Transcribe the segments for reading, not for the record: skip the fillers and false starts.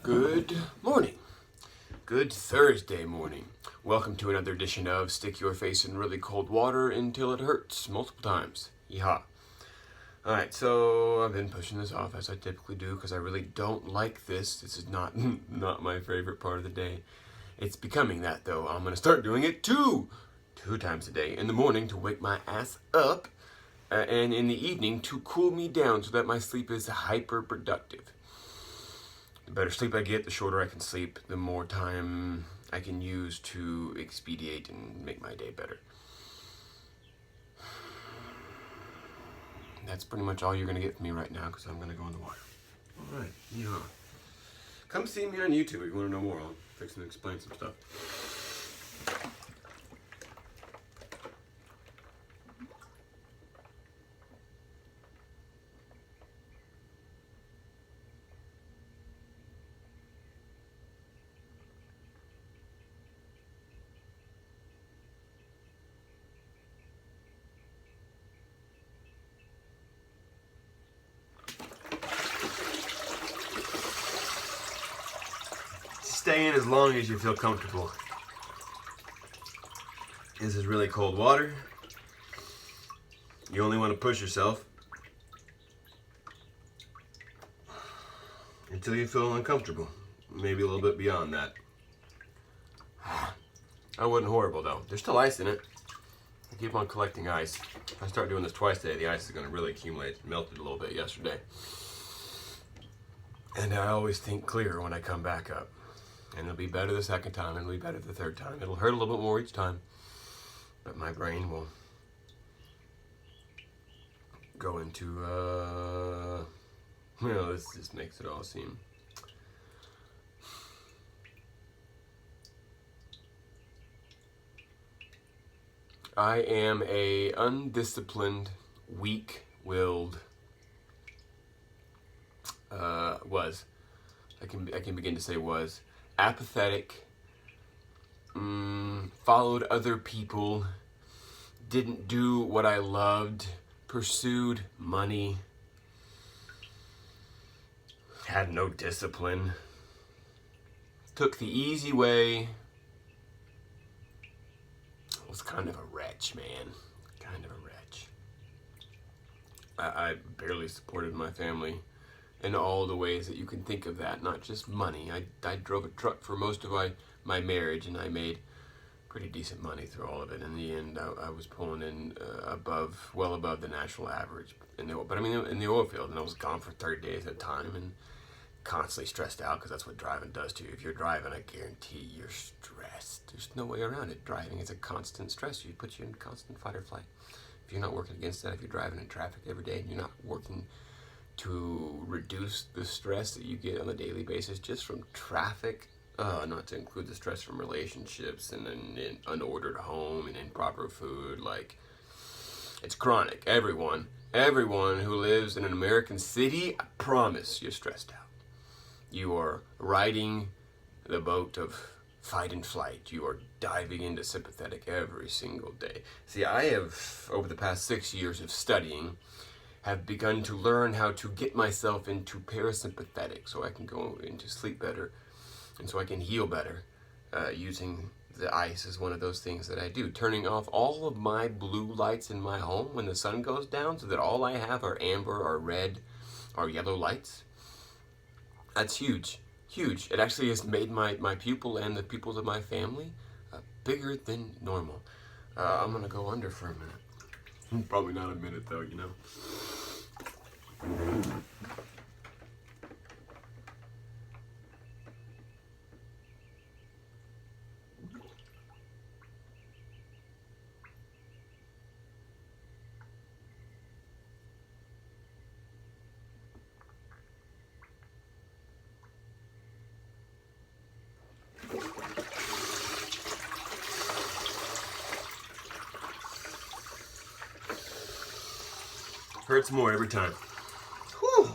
Good morning. Good Thursday morning. Welcome to another edition of Stick Your Face in Really Cold Water Until It Hurts multiple times. Yeehaw. Alright, so I've been pushing this off as I typically do because I really don't like this. This is not my favorite part of the day. It's becoming that though. I'm going to start doing it two times a day. In the morning to wake my ass up and in the evening to cool me down so that my sleep is hyper productive. The better sleep I get, the shorter I can sleep, the more time I can use to expedite and make my day better. That's pretty much all you're going to get from me right now because I'm going to go in the water. Alright, yeah. Come see me on YouTube if you want to know more. I'll fix and explain some stuff. Stay in as long as you feel comfortable. This is really cold water. You only want to push yourself until you feel uncomfortable. Maybe a little bit beyond that. That wasn't horrible though. There's still ice in it. I keep on collecting ice. If I start doing this twice a day, the ice is going to really accumulate. It melted a little bit yesterday. And I always think clearer when I come back up. And it'll be better the second time, and it'll be better the third time. It'll hurt a little bit more each time, but my brain will go into, this just makes it all seem. I am a undisciplined, weak-willed, I can begin to say was, apathetic, followed other people, didn't do what I loved, pursued money, had no discipline, took the easy way, was kind of a wretch, man, kind of a wretch. I barely supported my family in all the ways that you can think of that, not just money. I drove a truck for most of my marriage, and I made pretty decent money through all of it. In the end, I was pulling in well above the national average. In the oil field, and I was gone for 30 days at a time, and constantly stressed out because that's what driving does to you. If you're driving, I guarantee you're stressed. There's no way around it. Driving is a constant stress. It puts you in constant fight or flight. If you're not working against that, if you're driving in traffic every day and you're not working to reduce the stress that you get on a daily basis just from traffic, not to include the stress from relationships and an unordered home and improper food, like, it's chronic. Everyone who lives in an American city, I promise you're stressed out. You are riding the boat of fight and flight. You are diving into sympathetic every single day. See, I have, over the past 6 years of studying, have begun to learn how to get myself into parasympathetic so I can go into sleep better and so I can heal better. Using the ice is one of those things that I do. Turning off all of my blue lights in my home when the sun goes down so that all I have are amber or red or yellow lights. That's huge. Huge. It actually has made my pupil and the pupils of my family bigger than normal. I'm going to go under for a minute. Probably not a minute though, you know. Hurts more every time. Whew.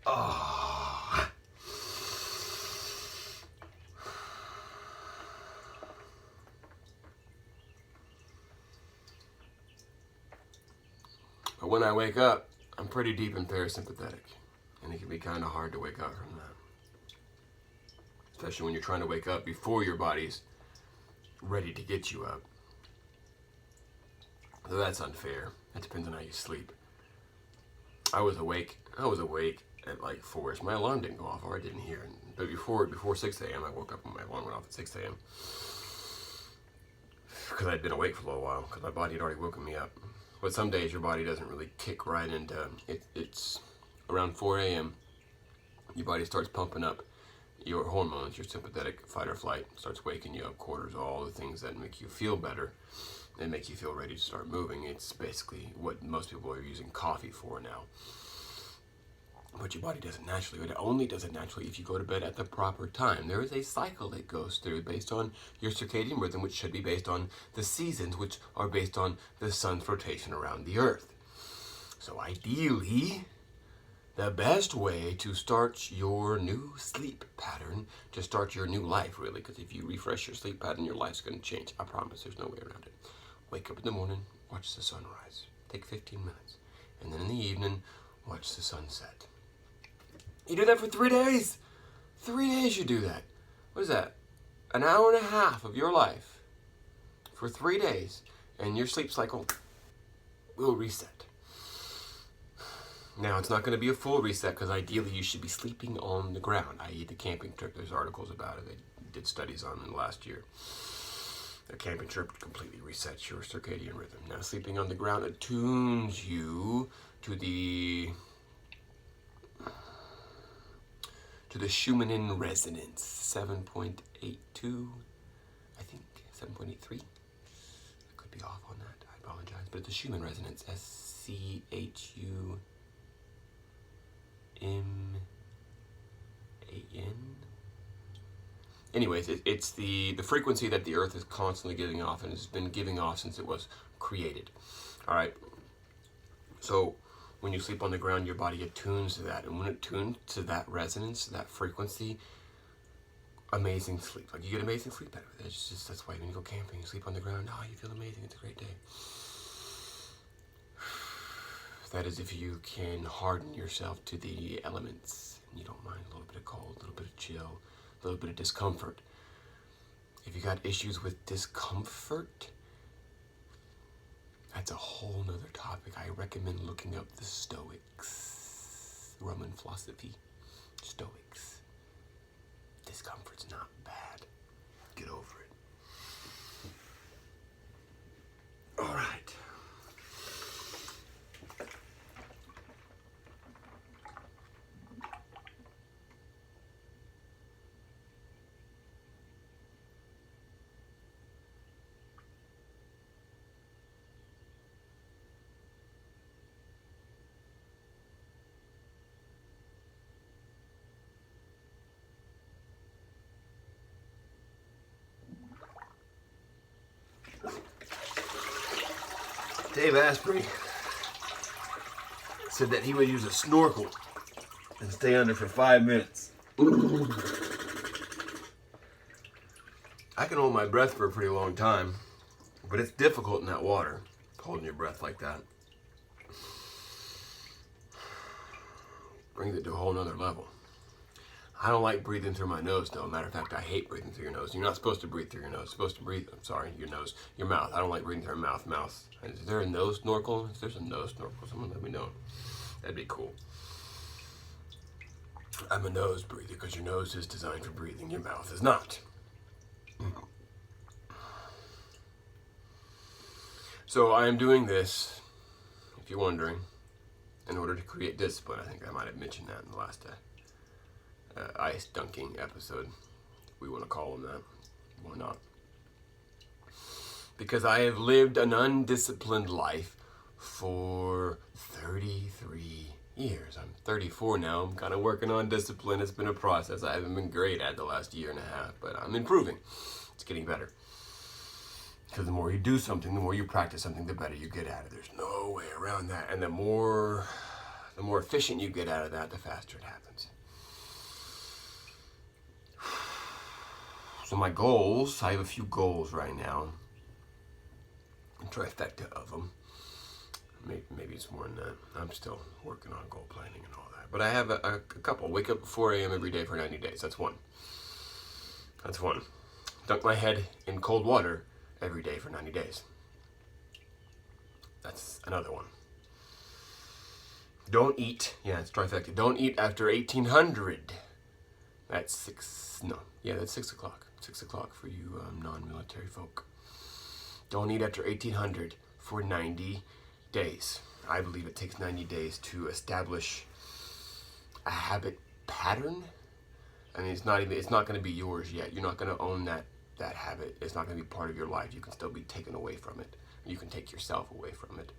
Oh. But when I wake up, I'm pretty deep in parasympathetic, and it can be kind of hard to wake up from that. Especially when you're trying to wake up before your body's ready to get you up. So that's unfair. That depends on how you sleep. I was awake at like 4. My alarm didn't go off, or I didn't hear it. But before 6 a.m., I woke up and my alarm went off at 6 a.m. Because I'd been awake for a little while, because my body had already woken me up. But some days your body doesn't really kick right into it. It's around 4 a.m. Your body starts pumping up your hormones, your sympathetic fight or flight, starts waking you up, cortisol, all the things that make you feel better and make you feel ready to start moving. It's basically what most people are using coffee for now. But your body does it naturally. It only does it naturally if you go to bed at the proper time. There is a cycle that goes through based on your circadian rhythm, which should be based on the seasons, which are based on the sun's rotation around the earth. So ideally, the best way to start your new sleep pattern, to start your new life, really, because if you refresh your sleep pattern, your life's going to change. I promise, there's no way around it. Wake up in the morning, watch the sunrise. Take 15 minutes. And then in the evening, watch the sunset. You do that for 3 days. 3 days you do that. What is that? An hour and a half of your life for 3 days, and your sleep cycle will reset. Now, it's not going to be a full reset, because ideally you should be sleeping on the ground, i.e. the camping trip. There's articles about it. They did studies on it last year. A camping trip completely resets your circadian rhythm. Now, sleeping on the ground attunes you to the Schumann resonance, 7.82, I think, 7.83. I could be off on that, I apologize. But it's the Schumann resonance, SCHUMAN. Anyways, it's the frequency that the Earth is constantly giving off, and has been giving off since it was created. All right. So when you sleep on the ground, your body attunes to that, and when it tunes to that resonance, that frequency, amazing sleep. Like, you get amazing sleep out of it. That's why when you go camping, you sleep on the ground. Oh, you feel amazing. It's a great day. That is if you can harden yourself to the elements, and you don't mind a little bit of cold, a little bit of chill, a little bit of discomfort. If you got issues with discomfort, that's a whole nother topic. I recommend looking up the Stoics, Roman philosophy, Stoics. Discomfort's not bad. Get over it. All right. Dave Asprey said that he would use a snorkel and stay under for 5 minutes. I can hold my breath for a pretty long time, but it's difficult in that water, holding your breath like that. Brings it to a whole nother level. I don't like breathing through my nose, though. Matter of fact, I hate breathing through your nose. You're not supposed to breathe through your nose. You're supposed to breathe, your nose, your mouth. I don't like breathing through your mouth. Is there a nose snorkel? If there's a nose snorkel, someone let me know. That'd be cool. I'm a nose breather because your nose is designed for breathing. Your mouth is not. So I am doing this, if you're wondering, in order to create discipline. I think I might have mentioned that in the last ice dunking episode. We want to call them that. Why not? Because I have lived an undisciplined life for 33 years. I'm 34 now. I'm kind of working on discipline. It's been a process. I haven't been great at the last year and a half, but I'm improving. It's getting better. Because the more you do something, the more you practice something, the better you get at it. There's no way around that. And the more efficient you get out of that, the faster it happens. So my goals, I have a few goals right now. A trifecta of them. Maybe it's more than that. I'm still working on goal planning and all that. But I have a couple. Wake up at 4 a.m. every day for 90 days. That's one. That's one. Dunk my head in cold water every day for 90 days. That's another one. Don't eat. Yeah, it's trifecta. Don't eat after 1800. That's 6. No. Yeah, that's 6 o'clock. 6 o'clock for you non-military folk. Don't eat after 1800 for 90 days. I believe it takes 90 days to establish a habit pattern. I mean, it's not going to be yours yet. You're not going to own that habit. It's not going to be part of your life. You can still be taken away from it. You can take yourself away from it.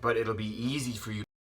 But it'll be easy for you